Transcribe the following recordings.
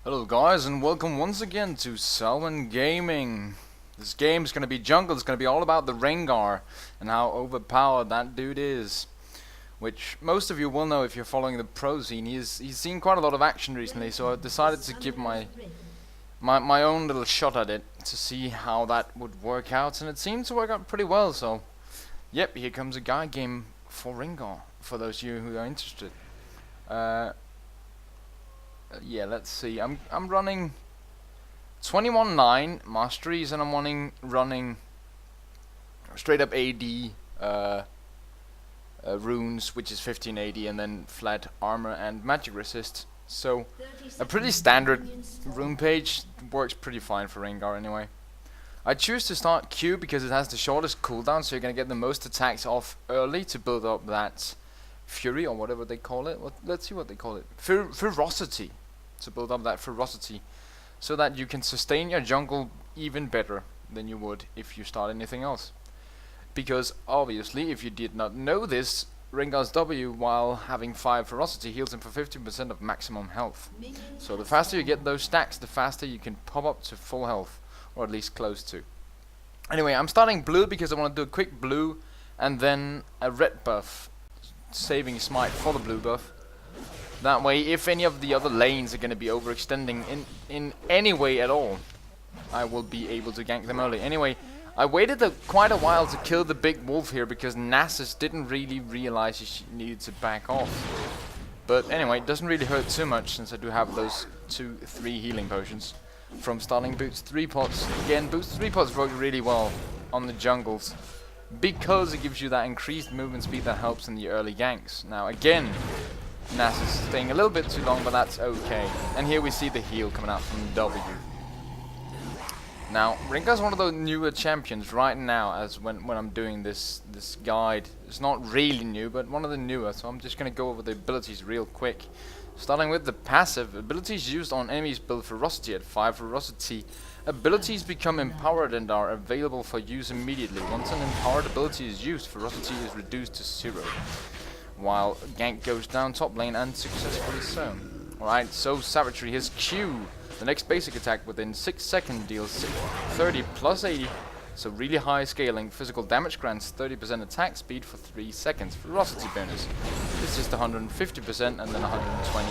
Hello guys, and welcome once again to Salwyns Gaming. This game is going to be jungle. It's going to be all about the Rengar and how overpowered that dude is, which most of you will know if you're following the pro scene. He's seen quite a lot of action recently, so I decided to give my own little shot at it to see how that would work out, and it seemed to work out pretty well. So yep, here comes a guide game for Rengar for those of you who are interested. Yeah, let's see. I'm running 21.9 masteries, and I'm running straight up AD runes, which is 1580, and then flat armor and magic resist. So a pretty standard rune page, works pretty fine for Rengar anyway. I choose to start Q because it has the shortest cooldown, so you're gonna get the most attacks off early to build up that fury, or whatever they call it. Let's see what they call it. Ferocity. To build up that ferocity, so that you can sustain your jungle even better than you would if you start anything else. Because obviously, if you did not know this, Rengar's W, while having 5 ferocity, heals him for 15% of maximum health. So the faster you get those stacks, the faster you can pop up to full health, or at least close to. Anyway, I'm starting blue because I want to do a quick blue and then a red buff, saving smite for the blue buff. That way, if any of the other lanes are going to be overextending in any way at all, I will be able to gank them early. Anyway, I waited quite a while to kill the big wolf here because Nasus didn't really realize he needed to back off. But anyway, it doesn't really hurt too much since I do have those 2-3 healing potions from starting Boots 3 pots. Again, Boots 3 pots work really well on the jungles because it gives you that increased movement speed that helps in the early ganks. Now again, Nasus is staying a little bit too long, but that's okay. And here we see the heal coming out from W. Now, Rengar's one of the newer champions right now, as when I'm doing this guide. It's not really new, but one of the newer, so I'm just going to go over the abilities real quick. Starting with the passive, abilities used on enemies build ferocity at 5 ferocity. Abilities become empowered and are available for use immediately. Once an empowered ability is used, ferocity is reduced to 0. While gank goes down top lane, and successfully so. Alright, so Savagery, his Q. The next basic attack within 6 seconds deals 30 plus 80, so really high scaling. Physical damage grants 30% attack speed for 3 seconds. Ferocity bonus. It's just 150% and then 120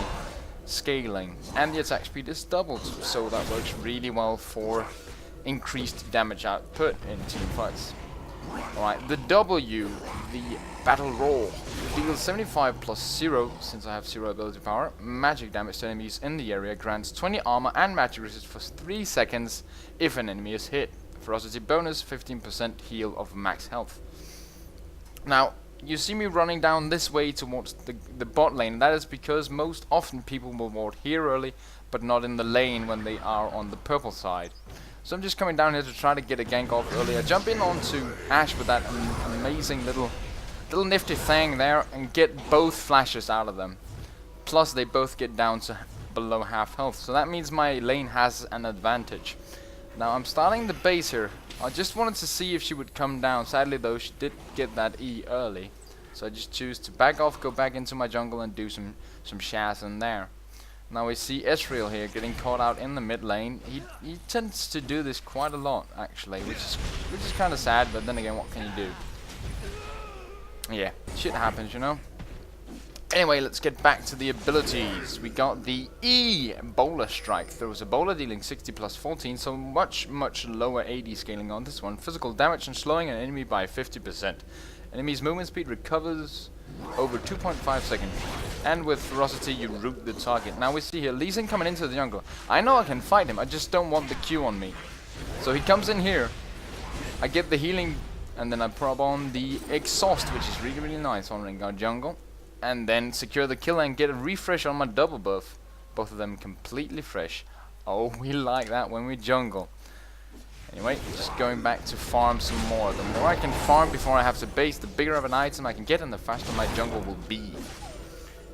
scaling. And the attack speed is doubled, so that works really well for increased damage output in team fights. Alright, the W, the Battle Roar, deals 75 plus 0, since I have 0 ability power. Magic damage to enemies in the area, grants 20 armor and magic resist for 3 seconds if an enemy is hit. Ferocity bonus, 15% heal of max health. Now, you see me running down this way towards the bot lane. That is because most often people will ward here early, but not in the lane when they are on the purple side. So I'm just coming down here to try to get a gank off early. I jump in onto Ashe with that amazing little nifty thing there and get both flashes out of them. Plus they both get down to below half health. So that means my lane has an advantage. Now I'm starting the base here. I just wanted to see if she would come down. Sadly though, she did get that E early. So I just choose to back off, go back into my jungle and do some shaz in there. Now we see Ezreal here getting caught out in the mid lane. He tends to do this quite a lot actually, which is kind of sad, but then again, what can you do? Yeah, shit happens, you know. Anyway, let's get back to the abilities. We got the E, Bowler Strike. Throws a bowler dealing 60 plus 14, so much lower AD scaling on this one. Physical damage and slowing an enemy by 50%. Enemy's movement speed recovers over 2.5 seconds. And with ferocity, you root the target. Now we see here, Lee Sin coming into the jungle. I know I can fight him, I just don't want the Q on me. So he comes in here. I get the healing, and then I prob on the exhaust, which is really nice on Rengar jungle. And then secure the kill and get a refresh on my double buff. Both of them completely fresh. Oh, we like that when we jungle. Anyway, just going back to farm some more. The more I can farm before I have to base, the bigger of an item I can get and the faster my jungle will be.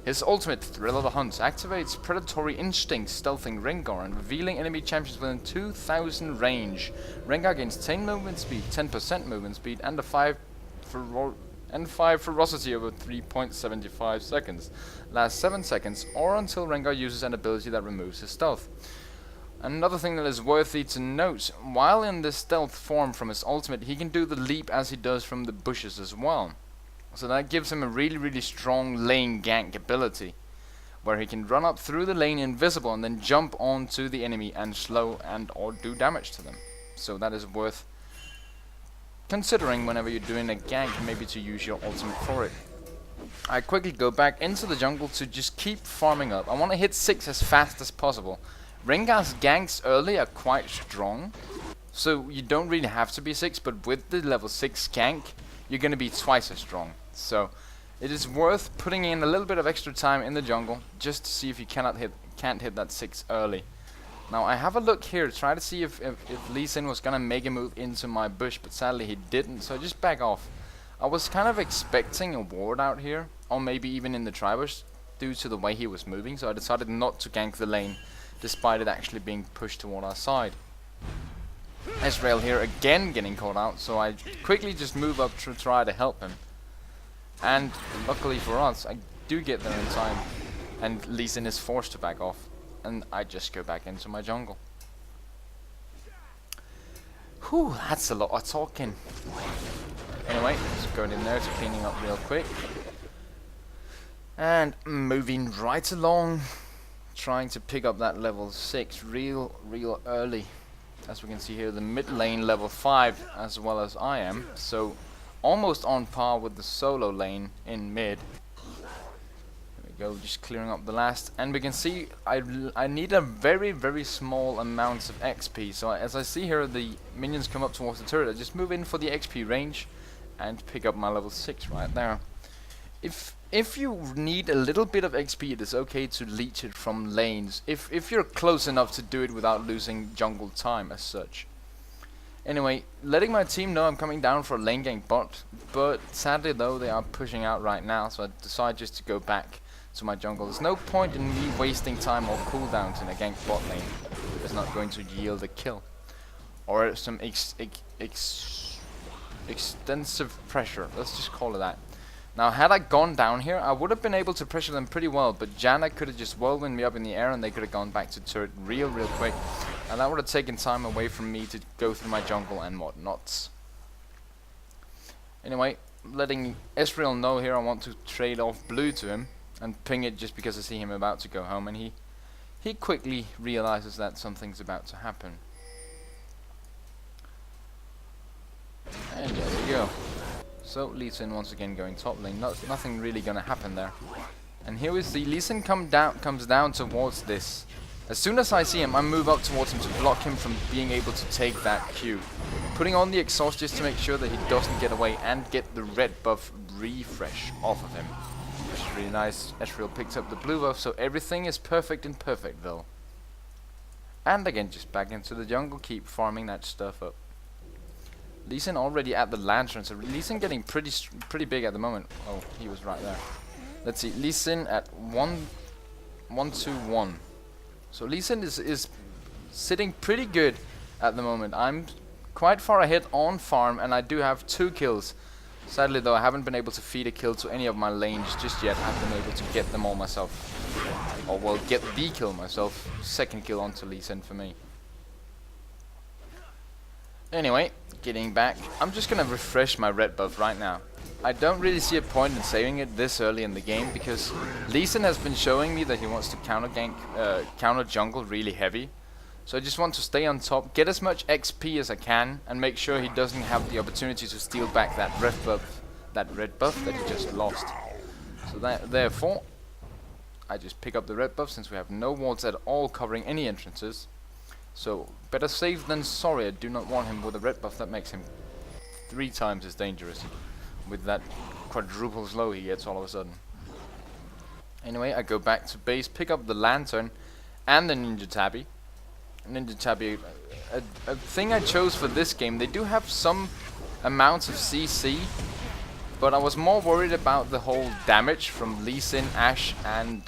His ultimate, Thrill of the Hunt, activates predatory instincts, stealthing Rengar and revealing enemy champions within 2000 range. Rengar gains 10 movement speed, 10% movement speed, and a 5 and 5 ferocity over 3.75 seconds. Lasts 7 seconds, or until Rengar uses an ability that removes his stealth. Another thing that is worthy to note, while in this stealth form from his ultimate, he can do the leap as he does from the bushes as well. So that gives him a really strong lane gank ability, where he can run up through the lane invisible and then jump onto the enemy and slow and or do damage to them. So that is worth considering whenever you're doing a gank, maybe to use your ultimate for it. I quickly go back into the jungle to just keep farming up. I want to hit 6 as fast as possible. Rengar's ganks early are quite strong, so you don't really have to be 6, but with the level 6 gank, you're going to be twice as strong. So it is worth putting in a little bit of extra time in the jungle just to see if you can't hit that 6 early. Now I have a look here to try to see if Lee Sin was going to make a move into my bush, but sadly he didn't, so I just back off. I was kind of expecting a ward out here, or maybe even in the tri-bush, due to the way he was moving, so I decided not to gank the lane, despite it actually being pushed toward our side. Ezreal here again getting caught out, so I quickly just move up to try to help him. And luckily for us, I do get there in time, and Lee Sin is forced to back off, and I just go back into my jungle. Whew, that's a lot of talking. Anyway, just going in there to cleaning up real quick. And moving right along, trying to pick up that level 6 real early. As we can see here, the mid lane level 5 as well as I am, so almost on par with the solo lane in mid. There we go, just clearing up the last, and we can see I need a very small amount of XP. So as I see here, the minions come up towards the turret, I just move in for the XP range and pick up my level 6 right there. If you need a little bit of XP, it is okay to leech it from lanes, if you're close enough to do it without losing jungle time as such. Anyway, letting my team know I'm coming down for a lane gank bot, but sadly though they are pushing out right now, so I decide just to go back to my jungle. There's no point in me wasting time or cooldowns in a gank bot lane. It's not going to yield a kill. Or some extensive pressure, let's just call it that. Now had I gone down here, I would have been able to pressure them pretty well, but Janna could have just whirlwind me up in the air and they could have gone back to turret real quick, and that would have taken time away from me to go through my jungle and whatnots. Anyway, letting Ezreal know here I want to trade off blue to him and ping it just because I see him about to go home, and he quickly realizes that something's about to happen. And there we go. So Lee Sin once again going top lane. Nothing really gonna happen there. And here we see Lee Sin comes down towards this. As soon as I see him, I move up towards him to block him from being able to take that Q. Putting on the exhaust just to make sure that he doesn't get away and get the red buff refresh off of him. Which is really nice. Ezreal picked up the blue buff, so everything is perfect in Perfectville. And again, just back into the jungle, keep farming that stuff up. Lee Sin already at the lantern, so Lee Sin getting pretty big at the moment. Oh, he was right there. Let's see, Lee Sin at 1-2-1. So Lee Sin is sitting pretty good at the moment. I'm quite far ahead on farm, and I do have 2 kills. Sadly though, I haven't been able to feed a kill to any of my lanes just yet. I've been able to get them all myself. Or well, get the kill myself. 2nd kill onto Lee Sin for me. Anyway, getting back, I'm just gonna refresh my red buff right now. I don't really see a point in saving it this early in the game because Lee Sin has been showing me that he wants to counter jungle really heavy. So I just want to stay on top, get as much XP as I can, and make sure he doesn't have the opportunity to steal back that red buff that he just lost. So therefore, I just pick up the red buff since we have no wards at all covering any entrances. So, better safe than sorry. I do not want him with a red buff that makes him 3 times as dangerous. With that quadruple slow he gets all of a sudden. Anyway, I go back to base, pick up the lantern and the Ninja Tabby. Ninja Tabby, a thing I chose for this game. They do have some amounts of CC, but I was more worried about the whole damage from Lee Sin, Ashe and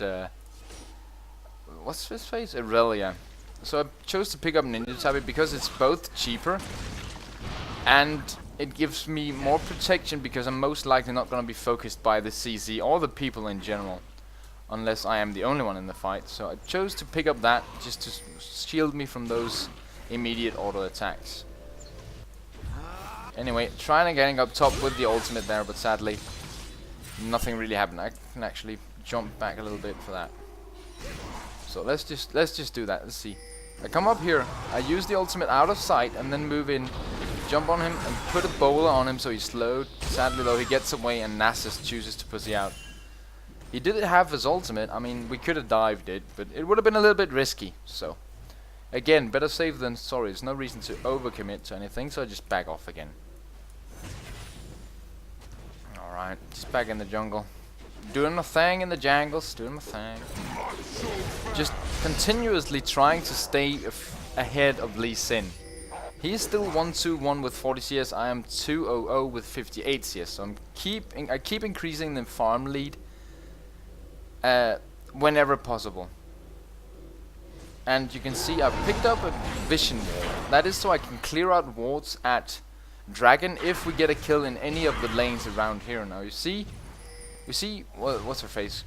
what's his face? Irelia. So I chose to pick up Ninja Tabby because it's both cheaper and it gives me more protection because I'm most likely not going to be focused by the CZ or the people in general, unless I am the only one in the fight. So I chose to pick up that just to shield me from those immediate auto attacks. Anyway, trying to getting up top with the ultimate there, but sadly nothing really happened. I can actually jump back a little bit for that. So let's just do that. Let's see. I come up here, I use the ultimate out of sight, and then move in, jump on him, and put a bowler on him so he's slowed. Sadly though, he gets away and Nasus chooses to pussy out. He did have his ultimate. I mean, we could have dived it, but it would have been a little bit risky. So, again, better safe than sorry. There's no reason to overcommit to anything, so I just back off again. Alright, just back in the jungle. Doing my thing in the jungles, doing my thing. Just continuously trying to stay ahead of Lee Sin. He is still 1-2-1 with 40 CS. I am 2-0-0 with 58 CS. So I keep increasing the farm lead whenever possible. And you can see I've picked up a vision wall. That is so I can clear out wards at Dragon if we get a kill in any of the lanes around here. Now you see, what's her face?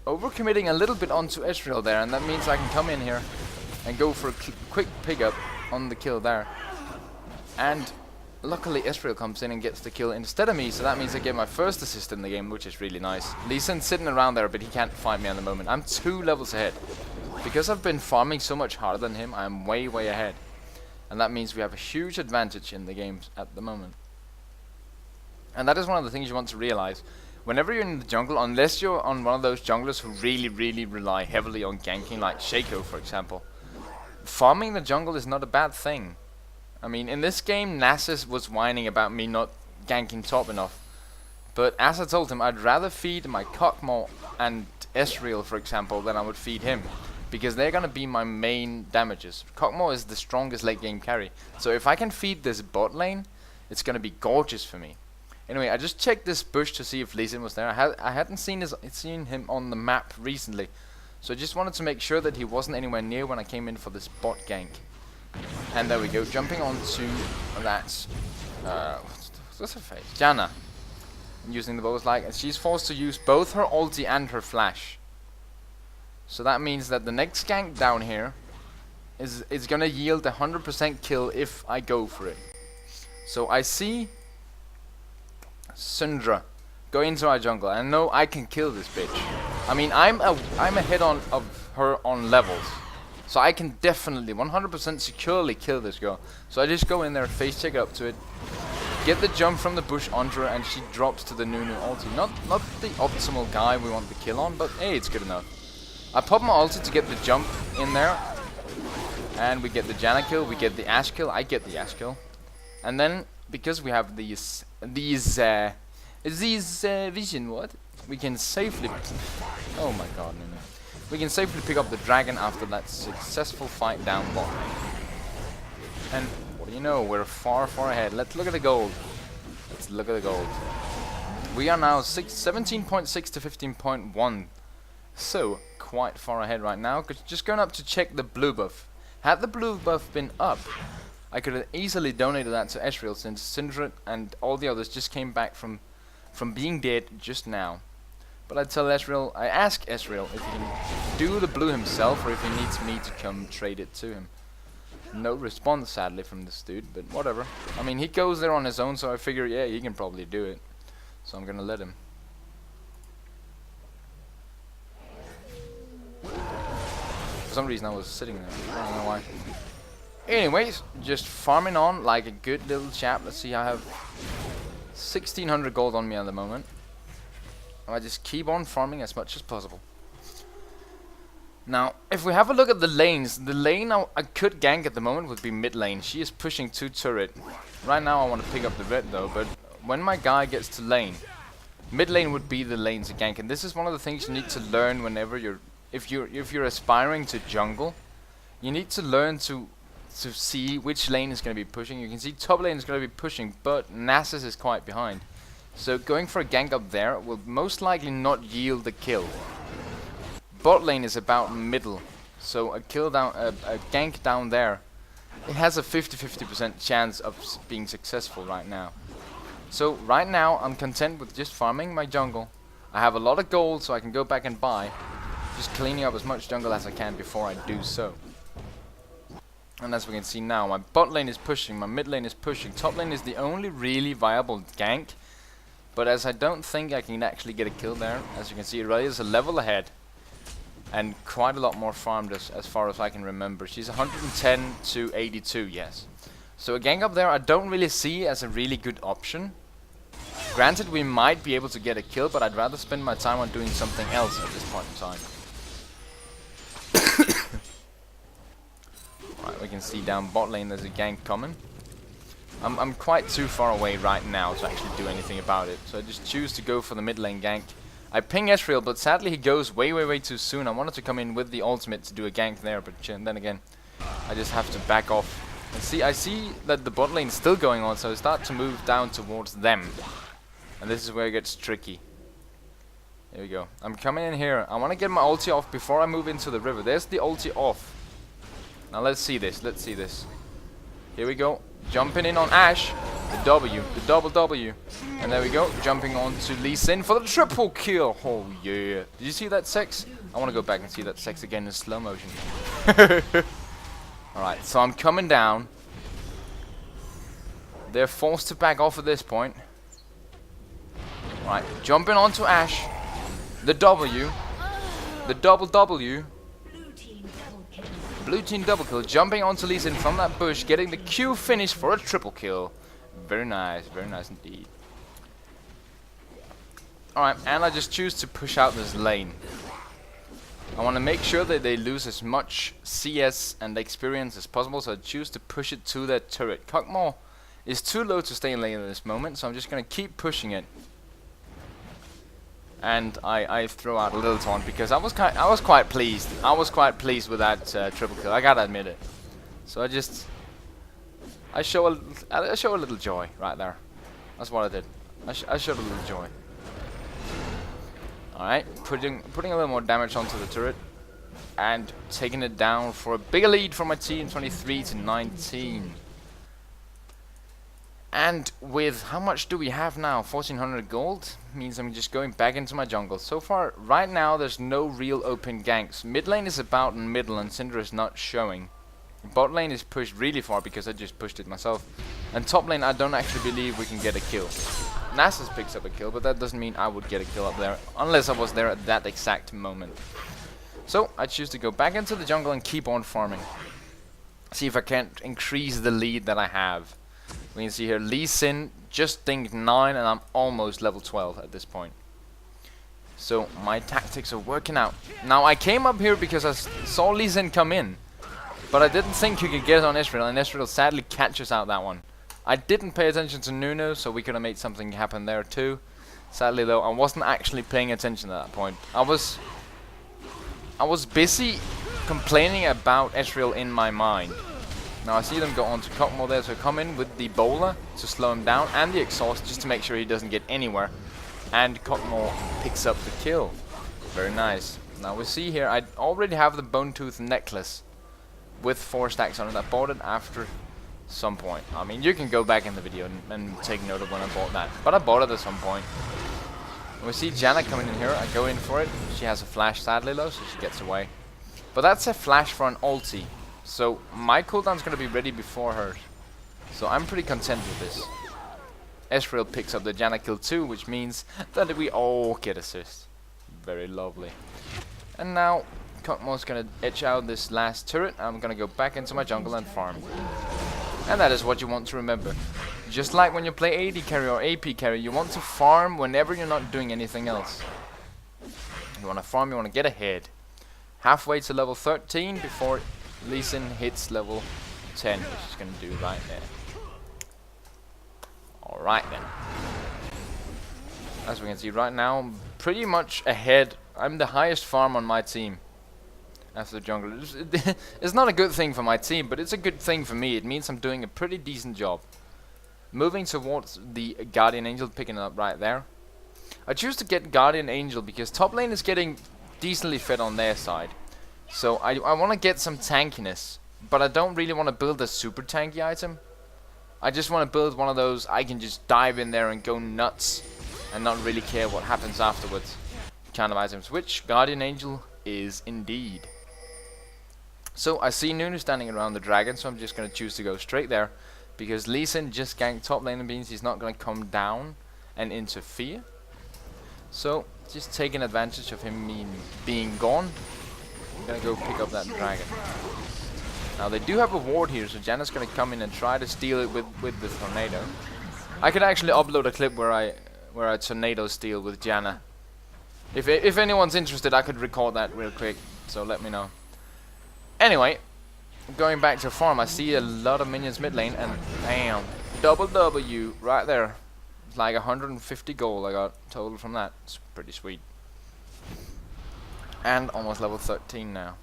Overcommitting a little bit onto Ezreal there, and that means I can come in here and go for a quick pickup on the kill there. And luckily Ezreal comes in and gets the kill instead of me, so that means I get my first assist in the game, which is really nice. Lee Sin's sitting around there, but he can't find me at the moment. I'm 2 levels ahead. Because I've been farming so much harder than him, I'm way ahead. And that means we have a huge advantage in the games at the moment. And that is one of the things you want to realize. Whenever you're in the jungle, unless you're on one of those junglers who really rely heavily on ganking, like Shaco for example, farming the jungle is not a bad thing. I mean, in this game, Nasus was whining about me not ganking top enough. But as I told him, I'd rather feed my Cockmaw and Ezreal, for example, than I would feed him. Because they're going to be my main damages. Cockmaw is the strongest late game carry. So if I can feed this bot lane, it's going to be gorgeous for me. Anyway, I just checked this bush to see if Lee Sin was there. I hadn't seen him on the map recently. So I just wanted to make sure that he wasn't anywhere near when I came in for this bot gank. And there we go, jumping on to that, what's her face? Janna. Using the bows like, and she's forced to use both her ulti and her flash. So that means that the next gank down here is gonna yield 100% kill if I go for it. So I see Syndra go into our jungle, and I know I can kill this bitch. I mean, I'm ahead of her on levels. So I can definitely 100% securely kill this girl. So I just go in there, face check up to it, get the jump from the bush onto her, and she drops to the Nunu ulti. Not the optimal guy we want the kill on, but hey, it's good enough. I pop my ulti to get the jump in there, and we get the Janna kill, we get the Ashe kill, I get the Ashe kill. And then, because we have these vision, what? We can safely, oh my god, no. We can safely pick up the dragon after that successful fight down bottom. And what do you know, we're far ahead. Let's look at the gold. Let's look at the gold. We are now 17.6 to 15.1. So, quite far ahead right now. Just going up to check the blue buff. Had the blue buff been up, I could have easily donated that to Ezreal, since Syndra and all the others just came back from being dead just now. But I ask Ezreal if he can do the blue himself or if he needs me to come trade it to him. No response, sadly, from this dude, but whatever. I mean, he goes there on his own, so I figure, yeah, he can probably do it. So I'm gonna let him. For some reason I was sitting there, I don't know why. Anyways, just farming on like a good little chap. Let's see, I have 1600 gold on me at the moment. I just keep on farming as much as possible. Now, if we have a look at the lanes, the lane I could gank at the moment would be mid lane. She is pushing 2 turret. Right now I want to pick up the red though, but when my guy gets to lane, mid lane would be the lane to gank. And this is one of the things you need to learn whenever if you're aspiring to jungle, you need to learn to see which lane is going to be pushing. You can see top lane is going to be pushing, but Nasus is quite behind. So going for a gank up there will most likely not yield the kill. Bot lane is about middle, so a gank down there it has a 50-50% chance of being successful right now. So right now I'm content with just farming my jungle. I have a lot of gold, so I can go back and buy. Just cleaning up as much jungle as I can before I do so. And as we can see now, my bot lane is pushing, my mid lane is pushing, top lane is the only really viable gank. But as I don't think I can actually get a kill there, as you can see, Aurelia is a level ahead. And quite a lot more farmed as far as I can remember. She's 110 to 82, yes. So a gank up there I don't really see as a really good option. Granted, we might be able to get a kill, but I'd rather spend my time on doing something else at this point in time. Right, we can see down bot lane there's a gank coming. I'm quite too far away right now to actually do anything about it, so I just choose to go for the mid lane gank. I ping Ezreal, but sadly he goes way too soon. I wanted to come in with the ultimate to do a gank there, but then again, I just have to back off. And see, I see that the bot lane is still going on, so I start to move down towards them. And this is where it gets tricky. Here we go. I'm coming in here. I want to get my ulti off before I move into the river. There's the ulti off. Now let's see this. Let's see this. Here we go. Jumping in on Ashe. The W. The double W. And there we go. Jumping on to Lee Sin for the triple kill. Oh yeah. Did you see that sex? I want to go back and see that sex again in slow motion. Alright, so I'm coming down. They're forced to back off at this point. Right, jumping onto Ashe. The W. The double W. Blue team double kill. Jumping onto Lee Sin from that bush. Getting the Q finish for a triple kill. Very nice indeed. Alright, and I just choose to push out this lane. I want to make sure that they lose as much CS and experience as possible, so I choose to push it to their turret. Cockmore is too low to stay in lane at this moment, so I'm just going to keep pushing it. And I throw out a little taunt because I was quite pleased. I was quite pleased with that triple kill. I gotta admit it. So I show a little joy right there. That's what I did. I showed a little joy. All right, putting a little more damage onto the turret and taking it down for a bigger lead for my team, 23 to 19. And with how much do we have now? 1400 gold means I'm just going back into my jungle. So far, right now, there's no real open ganks. Mid lane is about in middle, and Syndra is not showing. Bot lane is pushed really far because I just pushed it myself. And top lane, I don't actually believe we can get a kill. Nasus picks up a kill, but that doesn't mean I would get a kill up there, unless I was there at that exact moment. So, I choose to go back into the jungle and keep on farming. See if I can't increase the lead that I have. We can see here, Lee Sin just dinged 9 and I'm almost level 12 at this point. So my tactics are working out. Now I came up here because I saw Lee Sin come in, but I didn't think you could get on Ezreal, and Ezreal sadly catches out that one. I didn't pay attention to Nuno, so we could have made something happen there too. Sadly though, I wasn't actually paying attention at that point. I was busy complaining about Ezreal in my mind. Now I see them go on to Cockmore there, so come in with the bowler to slow him down and the exhaust just to make sure he doesn't get anywhere. And Cockmore picks up the kill. Very nice. Now we see here, I already have the Bone Tooth necklace with 4 stacks on it. I bought it after some point. I mean, you can go back in the video and take note of when I bought that. But I bought it at some point. And we see Janna coming in here. I go in for it. She has a flash sadly though, so she gets away. But that's a flash for an ulti. So my cooldown's going to be ready before hers. So I'm pretty content with this. Ezreal picks up the Janna kill too, which means that we all get assist. Very lovely. And now Cockmore's going to etch out this last turret. I'm going to go back into my jungle and farm. And that is what you want to remember. Just like when you play AD carry or AP carry, you want to farm whenever you're not doing anything else. You want to farm, you want to get ahead. Halfway to level 13 before Lee Sin hits level 10, which is going to do right there. Alright then. As we can see right now, I'm pretty much ahead. I'm the highest farm on my team after the jungle. It's not a good thing for my team, but it's a good thing for me. It means I'm doing a pretty decent job. Moving towards the Guardian Angel, picking it up right there. I choose to get Guardian Angel because top lane is getting decently fed on their side. So I want to get some tankiness. but I don't really want to build a super tanky item. I just want to build one of those I can just dive in there and go nuts and not really care what happens afterwards kind of items, which Guardian Angel is indeed. So I see Nunu standing around the dragon, so I'm just going to choose to go straight there, because Lee Sin just ganked top lane and means he's not going to come down and interfere. So just taking advantage of him being gone, I'm going to go pick up that dragon. Now they do have a ward here, so Janna's going to come in and try to steal it with the tornado. I could actually upload a clip where I tornado steal with Janna. If anyone's interested, I could record that real quick, so let me know. Anyway, going back to farm, I see a lot of minions mid lane, and bam, double W right there. It's like 150 gold I got total from that. It's pretty sweet. And almost level 13 now.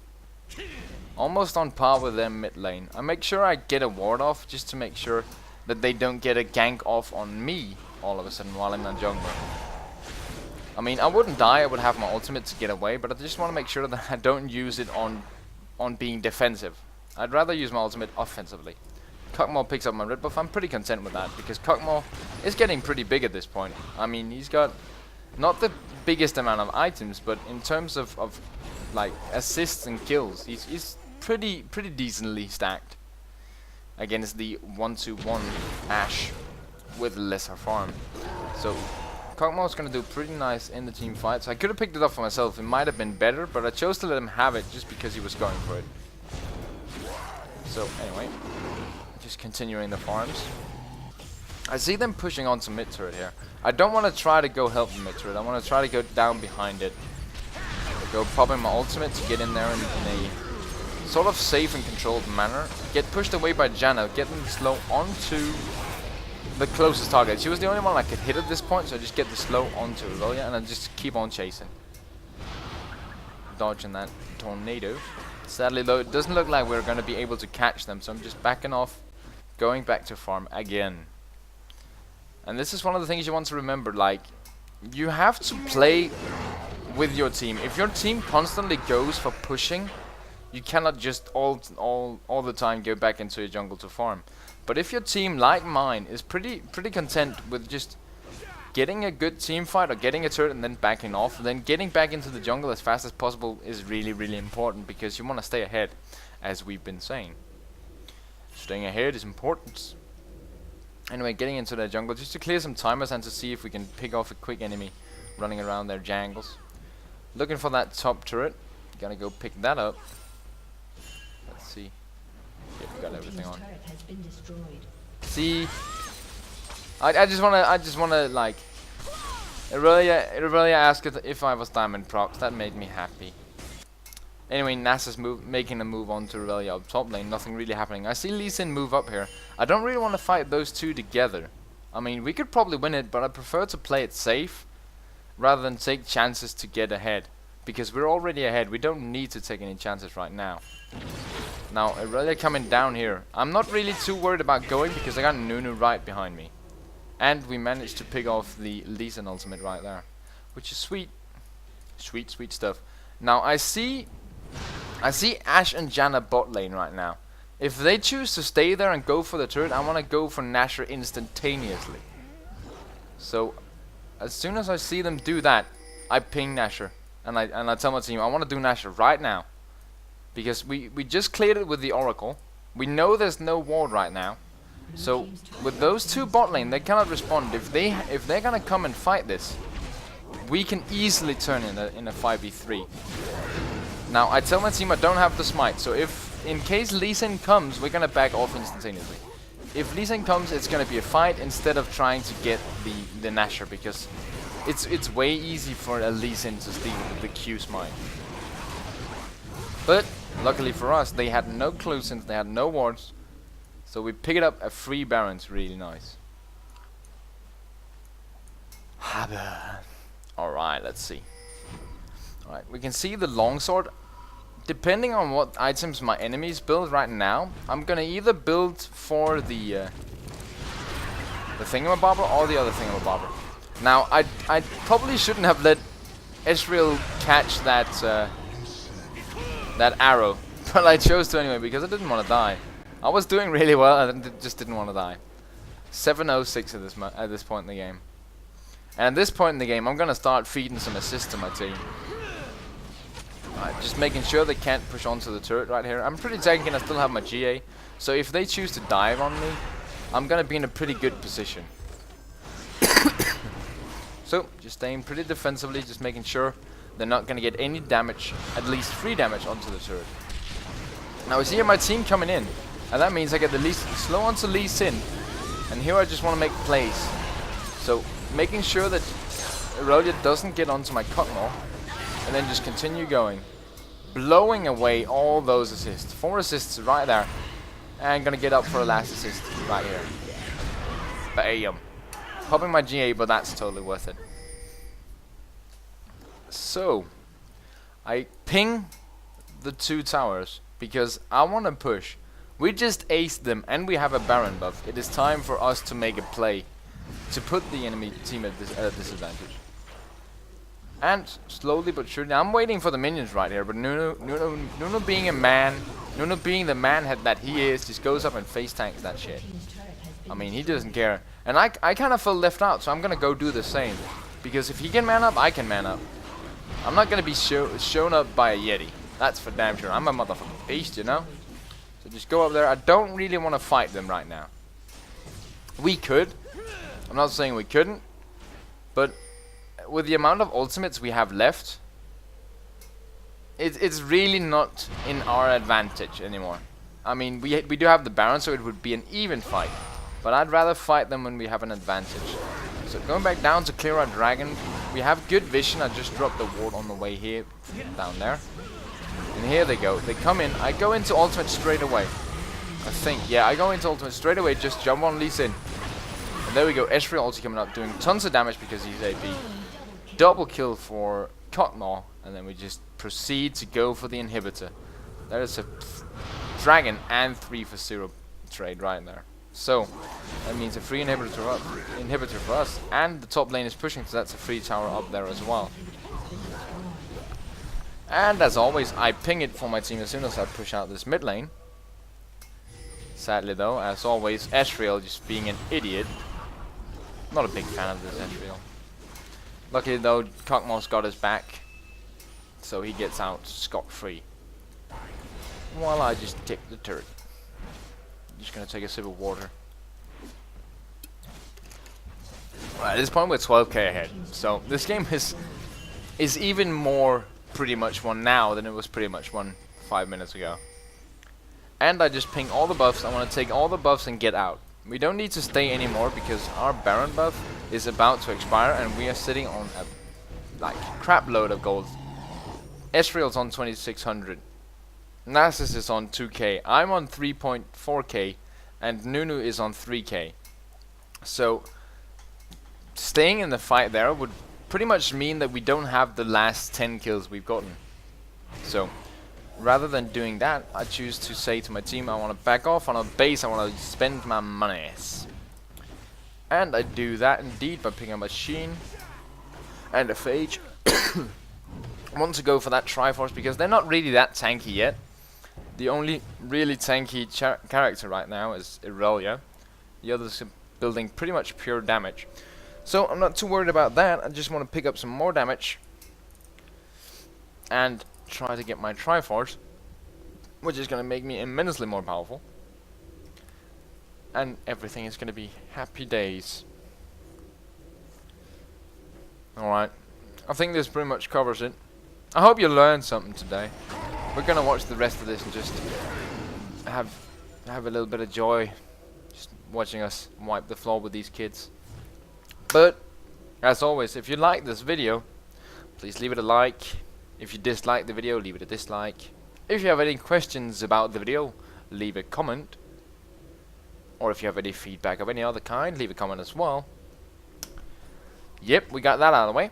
Almost on par with them mid lane. I make sure I get a ward off just to make sure that they don't get a gank off on me all of a sudden while I'm in jungle. I mean, I wouldn't die, I would have my ultimate to get away, but I just want to make sure that I don't use it on being defensive. I'd rather use my ultimate offensively. Cuckmore picks up my red buff. I'm pretty content with that, because Cuckmore is getting pretty big at this point. I mean, he's got not the biggest amount of items, but in terms of like assists and kills, he's pretty decently stacked against the 1-2-1 Ashe with lesser farm. So Cuckmore's gonna do pretty nice in the team fight. So I could have picked it up for myself. It might have been better, but I chose to let him have it just because he was going for it. So anyway, just continuing the farms. I see them pushing on some mid turret here. I don't want to try to go help the mid turret. I want to try to go down behind it. Go popping my ultimate to get in there in a sort of safe and controlled manner. Get pushed away by Janna. Get them slow onto the closest target. She was the only one I could hit at this point, so I just get the slow onto Aurelia and I just keep on chasing. Dodging that tornado. Sadly though, it doesn't look like we're going to be able to catch them, so I'm just backing off, going back to farm again. And this is one of the things you want to remember, like, you have to play with your team. If your team constantly goes for pushing, you cannot just all the time go back into your jungle to farm. But if your team, like mine, is pretty content with just getting a good team fight or getting a turret and then backing off, then getting back into the jungle as fast as possible is really important, because you want to stay ahead, as we've been saying. Staying ahead is important. Anyway, getting into the jungle just to clear some timers and to see if we can pick off a quick enemy running around their jungles. Looking for that top turret. Gotta go pick that up. Let's see. Yep, we got everything on. See, I just wanna like. Aurelia asked if I was diamond procs. That made me happy. Anyway, NASA's making a move on to Aurelia up top lane. Nothing really happening. I see Lee Sin move up here. I don't really want to fight those two together. I mean, we could probably win it, but I prefer to play it safe rather than take chances to get ahead, because we're already ahead. We don't need to take any chances right now. Now, Aurelia coming down here. I'm not really too worried about going, because I got Nunu right behind me. And we managed to pick off the Lee Sin ultimate right there, which is sweet. Sweet stuff. Now, I see Ashe and Janna bot lane right now. If they choose to stay there and go for the turret, I want to go for Nashor instantaneously. So, as soon as I see them do that, I ping Nashor. And I tell my team, I want to do Nashor right now. Because we just cleared it with the Oracle. We know there's no ward right now. So, with those two bot lane, they cannot respond. If they're gonna come and fight this, we can easily turn in a 5v3. Now, I tell my team I don't have the smite, so if in case Lee Sin comes, we're gonna back off instantaneously. If Lee Sin comes, it's gonna be a fight instead of trying to get the Nashor, because it's way easy for a Lee Sin to steal with the Q smite. But luckily for us, they had no clue since they had no wards, so we picked up a free Baron's. Really nice. Alright, let's see. Alright, we can see the longsword. Depending on what items my enemies build right now, I'm gonna either build for the thingamabobber or the other thingamabobber. Now, I probably shouldn't have let Ezreal catch that that arrow, But I chose to anyway because I didn't want to die. I was doing really well and just didn't want to die. 7:06 at this point in the game. And at this point in the game, I'm gonna start feeding some assists to my team. Just making sure they can't push onto the turret right here. I'm pretty tanky and I still have my GA. So if they choose to dive on me, I'm gonna be in a pretty good position. So, just staying pretty defensively, just making sure they're not gonna get any damage, at least 3 damage onto the turret. Now we see here my team coming in, and that means I get the least slow onto Lee Sin, and here I just want to make plays. So, making sure that Aurelia doesn't get onto my Cottonmore, and then just continue going. Blowing away all those assists. 4 assists right there. And gonna get up for a last assist right here. Bam. Popping my GA, but that's totally worth it. So, I ping the 2 towers because I want to push. We just aced them and we have a Baron buff. It is time for us to make a play to put the enemy team at a disadvantage. And slowly but surely, I'm waiting for the minions right here, but Nuno being a man, Nuno being the man that he is, just goes up and face tanks that shit. I mean, he doesn't care. And I kind of feel left out, so I'm gonna go do the same. Because if he can man up, I can man up. I'm not gonna be shown up by a Yeti. That's for damn sure. I'm a motherfucking beast, you know? So just go up there. I don't really want to fight them right now. We could. I'm not saying we couldn't. But with the amount of ultimates we have left, it's really not in our advantage anymore. I mean, we do have the Baron, so it would be an even fight. But I'd rather fight them when we have an advantage. So going back down to clear our dragon, we have good vision. I just dropped the ward on the way here, down there. And here they go. They come in. I go into ultimate straight away. I think, yeah, I go into ultimate straight away. Just jump on Lee Sin. And there we go. Ezreal also coming up, doing tons of damage because he's AP. Double kill for Cottonmore. And then we just proceed to go for the inhibitor. There is a dragon and 3 for 0 trade right there. So, that means a free inhibitor for us. And the top lane is pushing, so that's a free tower up there as well. And as always, I ping it for my team as soon as I push out this mid lane. Sadly though, as always, Ezreal just being an idiot. Not a big fan of this Ezreal. Luckily though, Cockmore's got his back, so he gets out scot-free. While I just tip the turret. Just gonna take a sip of water. Right, at this point we're 12k ahead, so this game is even more pretty much won now than it was pretty much won 5 minutes ago. And I just ping all the buffs. I want to take all the buffs and get out. We don't need to stay anymore because our Baron buff is about to expire and we are sitting on a crap load of gold. Ezreal's on 2600. Nasus is on 2k. I'm on 3.4k and Nunu is on 3k. So staying in the fight there would pretty much mean that we don't have the last 10 kills we've gotten. So rather than doing that, I choose to say to my team I want to back off on a base. I want to spend my monies. And I do that indeed by picking a machine and a phage. I want to go for that Triforce because they're not really that tanky yet. The only really tanky character right now is Aurelia. The others are building pretty much pure damage. So I'm not too worried about that. I just want to pick up some more damage and try to get my Triforce, which is going to make me immensely more powerful. And everything is going to be happy days. Alright, I think this pretty much covers it. I hope you learned something today. We're going to watch the rest of this and just have a little bit of joy just watching us wipe the floor with these kids. But as always, if you like this video, please leave it a like. If you dislike the video, leave it a dislike. If you have any questions about the video, leave a comment. Or if you have any feedback of any other kind, leave a comment as well. Yep, we got that out of the way.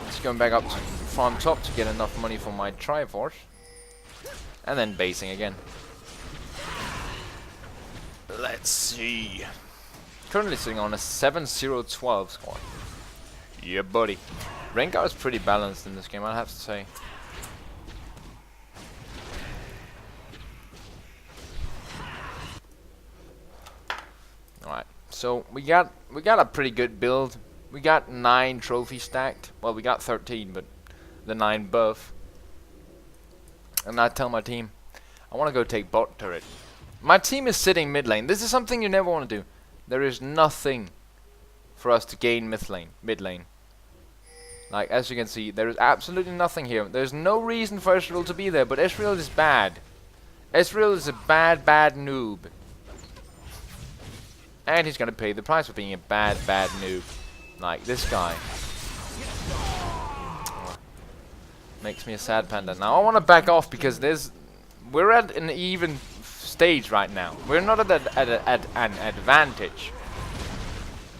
Just going back up to farm top to get enough money for my Triforce. And then basing again. Let's see. Currently sitting on a 7-0-12 score. Yeah, buddy. Rengar is pretty balanced in this game, I'll have to say. So we got a pretty good build. We got 9 trophies stacked. Well, we got 13, but the 9 buff. And I tell my team, I want to go take bot turret. My team is sitting mid lane. This is something you never want to do. There is nothing for us to gain mid lane. Like, as you can see, there is absolutely nothing here. There's no reason for Ezreal to be there, but Ezreal is bad. Ezreal is a bad noob. And he's gonna pay the price for being a bad noob. Like this guy. Oh, makes me a sad panda. Now I want to back off because we're at an even stage right now. We're not at an advantage.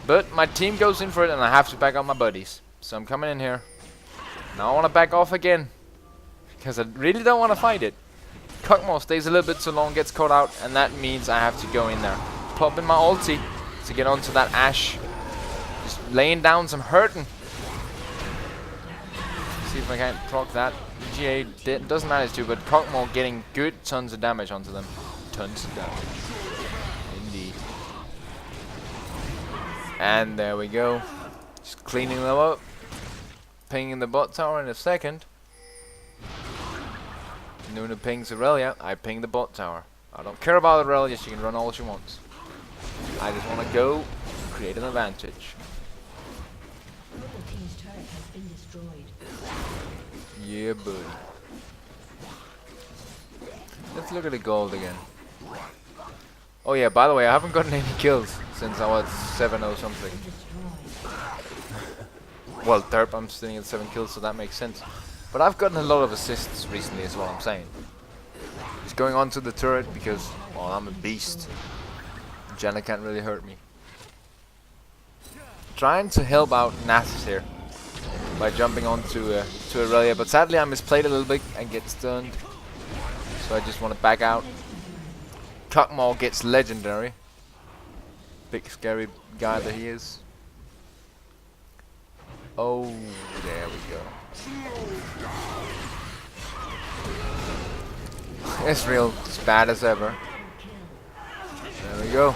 But my team goes in for it and I have to back up my buddies. So I'm coming in here. Now I want to back off again. Because I really don't want to fight it. Cockmore stays a little bit too long, gets caught out, and that means I have to go in there. Pop in my ulti to get onto that Ashe. Just laying down some hurting. See if I can't proc that. GA doesn't manage to, but Cockmore getting good tons of damage onto them. Tons of damage. Indeed. And there we go. Just cleaning them up. Pinging the bot tower in a second. Nuna pings Aurelia. I ping the bot tower. I don't care about Aurelia. She can run all she wants. I just want to go create an advantage. Yeah, buddy. Let's look at the gold again. Oh yeah, by the way, I haven't gotten any kills since I was 7-0 something. Well, derp, I'm sitting at 7 kills, so that makes sense. But I've gotten a lot of assists recently, is what I'm saying. Just going onto the turret because, well, I'm a beast. Janna can't really hurt me. Trying to help out Nasus here by jumping onto to Aurelia, but sadly I misplayed a little bit and get stunned. So I just want to back out. Cockmore gets legendary. Big scary guy that he is. Oh, there we go. Ezreal, as bad as ever. There we go.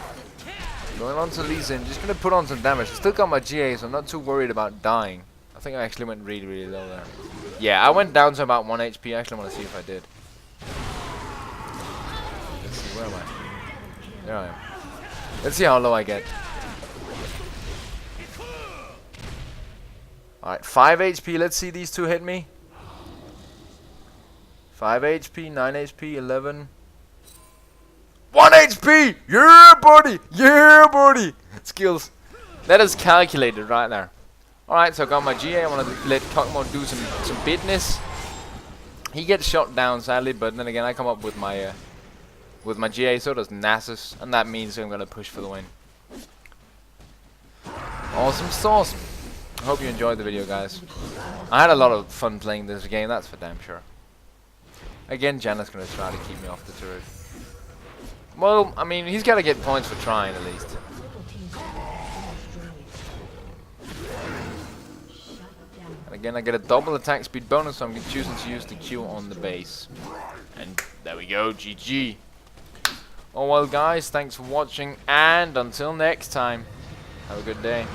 Going on to Lee Sin. Just going to put on some damage. Still got my GA, so I'm not too worried about dying. I think I actually went really low there. Yeah, I went down to about 1 HP. I actually want to see if I did. Let's see, where am I? There I am. Let's see how low I get. Alright, 5 HP. Let's see these two hit me. 5 HP, 9 HP, 11. 1 HP! Yeah, buddy! Yeah, buddy! Skills. That is calculated right there. Alright, so I got my GA. I want to let Cockmore do some business. He gets shot down, sadly, but then again, I come up with my GA, so does Nasus, and that means I'm going to push for the win. Awesome sauce. I hope you enjoyed the video, guys. I had a lot of fun playing this game, that's for damn sure. Again, Janna's going to try to keep me off the turret. Well, I mean, he's got to get points for trying, at least. And again, I get a double attack speed bonus, so I'm choosing to use the Q on the base. And there we go, GG. Oh well, guys, thanks for watching, and until next time, have a good day.